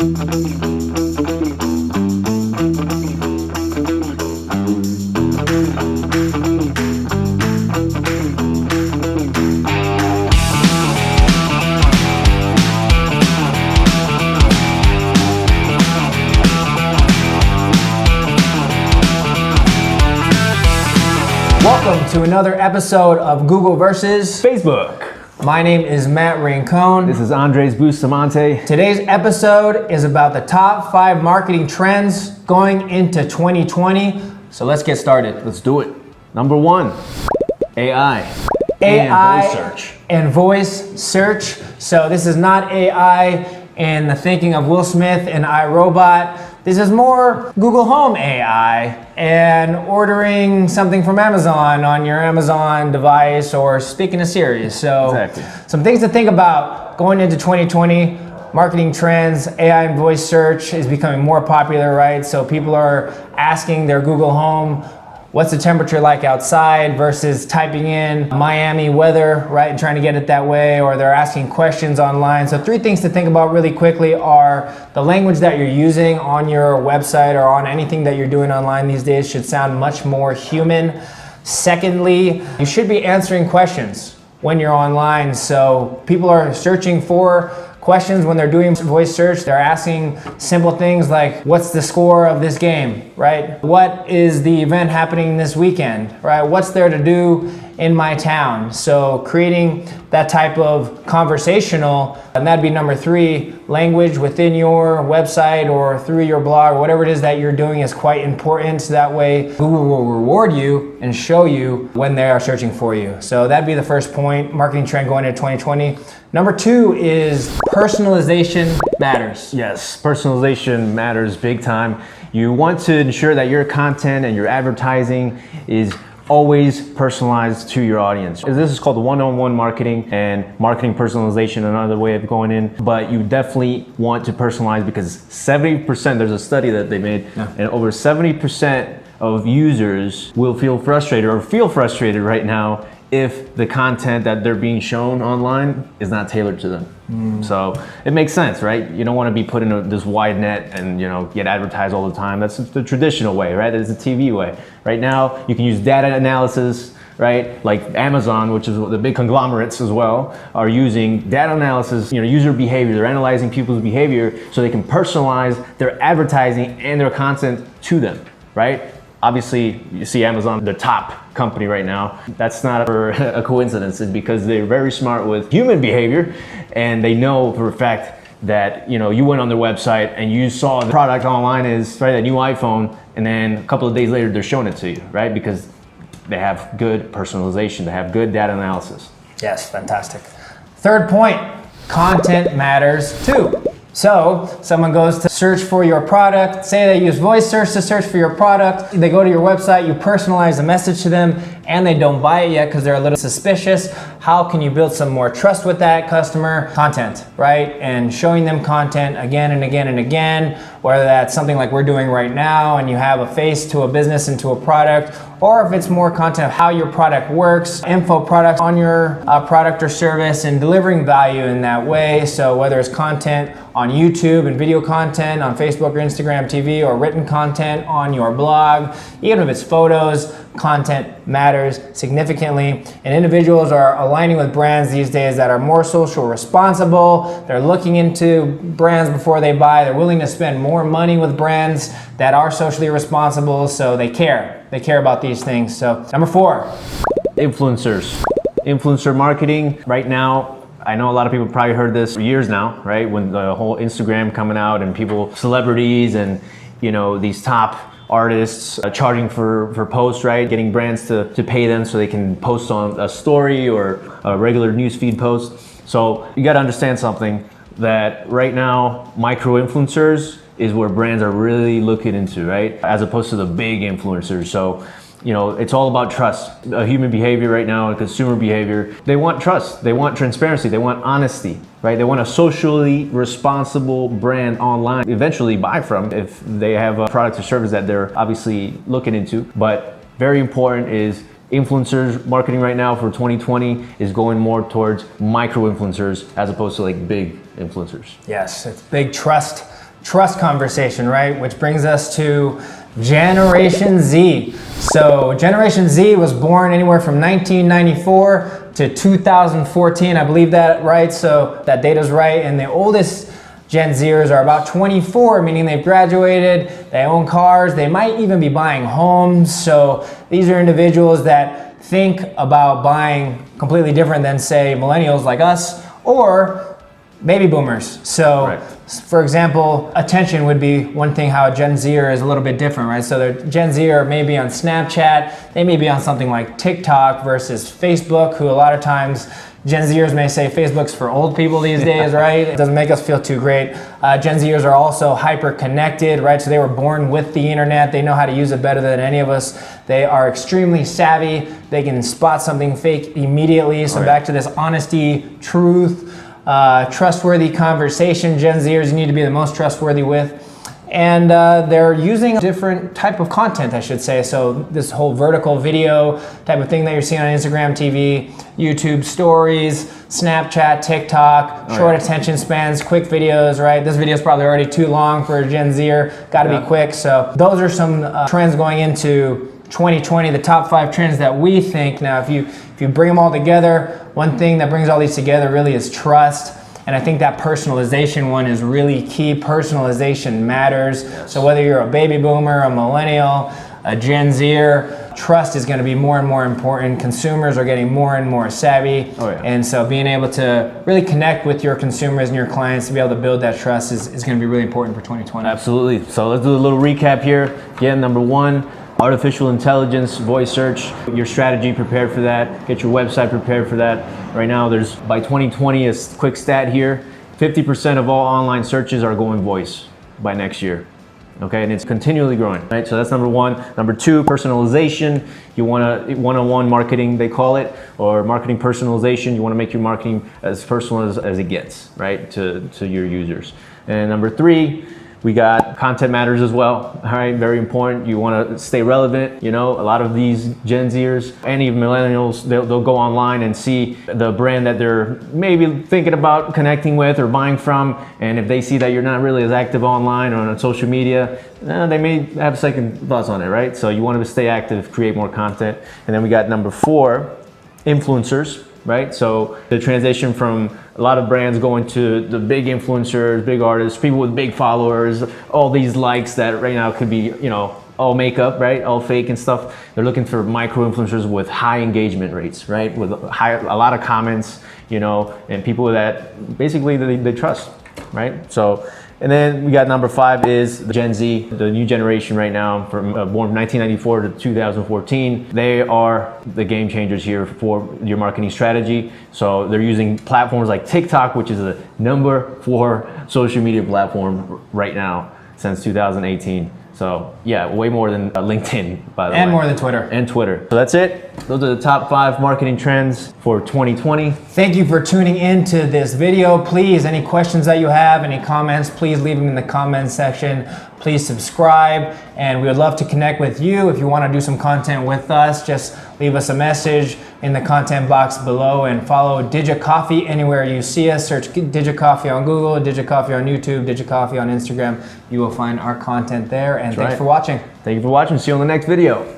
Welcome to another episode of Google versus Facebook. My name is Matt Rincon. This is Andres Bustamante. Today's episode is about the top 5 marketing trends going into 2020. So let's get started. Let's do it. Number 1, AI. AI and voice search. And voice search. So this is not AI in the thinking of Will Smith and iRobot. This is more Google Home AI and ordering something from Amazon on your Amazon device or speaking to Siri. So Exactly. Some things to think about going into 2020. Marketing trends, AI and voice search is becoming more popular, right? So people are asking their Google Home, what's the temperature like outside versus typing in Miami weather, right? And trying to get it that way, or they're asking questions online. So 3 things to think about really quickly are the language that you're using on your website or on anything that you're doing online these days should sound much more human. Secondly, you should be answering questions when you're online. So people are searching for questions when they're doing voice search. They're asking simple things like, what's the score of this game, right? What is the event happening this weekend, right? What's there to do in my town? So creating that type of conversational, and that'd be number 3, language within your website or through your blog or whatever it is that you're doing is quite important. So that way Google will reward you and show you when they are searching for you. So that'd be the first point, marketing trend going into 2020. Number 2 is personalization matters. Yes, personalization matters big time. You want to ensure that your content and your advertising is always personalized to your audience. This is called one-on-one marketing and marketing personalization, another way of going in. But you definitely want to personalize because 70%, there's a study that they made, and over 70% of users will feel frustrated right now if the content that they're being shown online is not tailored to them. So it makes sense, right? You don't want to be put in this wide net and get advertised all the time. That's the traditional way, right? That's the TV way. Right now, you can use data analysis, right? Like Amazon, which is the big conglomerates as well, are using data analysis, user behavior. They're analyzing people's behavior so they can personalize their advertising and their content to them, right? Obviously, you see Amazon, the top company right now. That's not for a coincidence. It's because they're very smart with human behavior, and they know for a fact that you went on their website and you saw the product online is right, a new iPhone, and then a couple of days later they're showing it to you, right? Because they have good personalization, they have good data analysis. Yes, fantastic. Third point, content matters too. So someone goes to search for your product, say they use voice search to search for your product, they go to your website, you personalize the message to them, and they don't buy it yet because they're a little suspicious. How can you build some more trust with that customer? Content, right? And showing them content again and again and again, whether that's something like we're doing right now and you have a face to a business and to a product, or if it's more content of how your product works, info products on your product or service, and delivering value in that way. So whether it's content on YouTube and video content on Facebook or Instagram TV, or written content on your blog, even if it's photos, content matters significantly. And individuals are aligning with brands these days that are more social responsible. They're looking into brands before they buy. They're willing to spend more money with brands that are socially responsible, so they care. They care about these things. So number 4. Influencers. Influencer marketing right now. I know a lot of people probably heard this for years now, right? When the whole Instagram coming out and celebrities and these top artists charging for posts, right? Getting brands to pay them so they can post on a story or a regular newsfeed post. So you got to understand something, that right now micro influencers is where brands are really looking into, right? As opposed to the big influencers. So it's all about trust. Human behavior right now and consumer behavior, they want trust, they want transparency, they want honesty, right? They want a socially responsible brand online eventually buy from if they have a product or service that they're obviously looking into. But very important is influencers marketing right now for 2020 is going more towards micro influencers as opposed to like big influencers. Yes, it's big trust trust conversation, right? Which brings us to Generation Z. So Generation Z was born anywhere from 1994 to 2014. I believe that, right? So that data's right. And the oldest Gen Zers are about 24, meaning they've graduated, they own cars, they might even be buying homes. So these are individuals that think about buying completely different than, say, millennials like us or baby boomers. So, right. For example, attention would be one thing how a Gen Zer is a little bit different, right? So the Gen Z are maybe on Snapchat, they may be on something like TikTok versus Facebook, who a lot of times Gen Zers may say Facebook's for old people these days, right? It doesn't make us feel too great. Gen Zers are also hyper connected, right? So they were born with the internet. They know how to use it better than any of us. They are extremely savvy. They can spot something fake immediately. So back to this honesty, truth, trustworthy conversation. Gen Zers you need to be the most trustworthy with. And they're using different type of content, I should say. So this whole vertical video type of thing that you're seeing on Instagram TV, YouTube stories, Snapchat, TikTok, short attention spans, quick videos, right? This video is probably already too long for a Gen Zer, gotta be quick. So those are some trends going into 2020, the top 5 trends that we think. Now, if you bring them all together, one thing that brings all these together really is trust. And I think that personalization one is really key. Personalization matters. Yes. So whether you're a baby boomer, a millennial, a Gen Zer, trust is going to be more and more important. Consumers are getting more and more savvy. And so being able to really connect with your consumers and your clients to be able to build that trust is going to be really important for 2020. Absolutely. So let's do a little recap here. Again, number 1, artificial intelligence, voice search, your strategy prepared for that, get your website prepared for that. Right now, there's, by 2020, a quick stat here, 50% of all online searches are going voice by next year. Okay, and it's continually growing, right? So that's number 1. Number 2, personalization. You want to one-on-one marketing, they call it, or marketing personalization. You want to make your marketing as personal as it gets, right, to your users. And number 3, we got content matters as well, all right, very important. You want to stay relevant. You know, a lot of these Gen Zers, any millennials, they'll go online and see the brand that they're maybe thinking about connecting with or buying from, and if they see that you're not really as active online or on social media, they may have second thoughts on it, right? So you want to stay active, create more content. And then we got number 4, influencers. Right? So the transition from a lot of brands going to the big influencers, big artists, people with big followers, all these likes that right now could be, you know, all makeup, right? All fake and stuff. They're looking for micro influencers with high engagement rates, right? With a lot of comments, you know, and people that basically they trust, right? So, and then we got number 5 is the Gen Z, the new generation right now, from born from 1994 to 2014. They are the game changers here for your marketing strategy. So they're using platforms like TikTok, which is the number 4 social media platform right now since 2018. So yeah, way more than LinkedIn, by the way. And more than Twitter. And Twitter. So that's it. Those are the top 5 marketing trends for 2020. Thank you for tuning into this video. Please, any questions that you have, any comments, please leave them in the comments section. Please subscribe, and we would love to connect with you. If you want to do some content with us, just leave us a message in the content box below and follow DigiCoffee anywhere you see us. Search DigiCoffee on Google, DigiCoffee on YouTube, DigiCoffee on Instagram. You will find our content there, and thanks for watching. Thank you for watching. See you on the next video.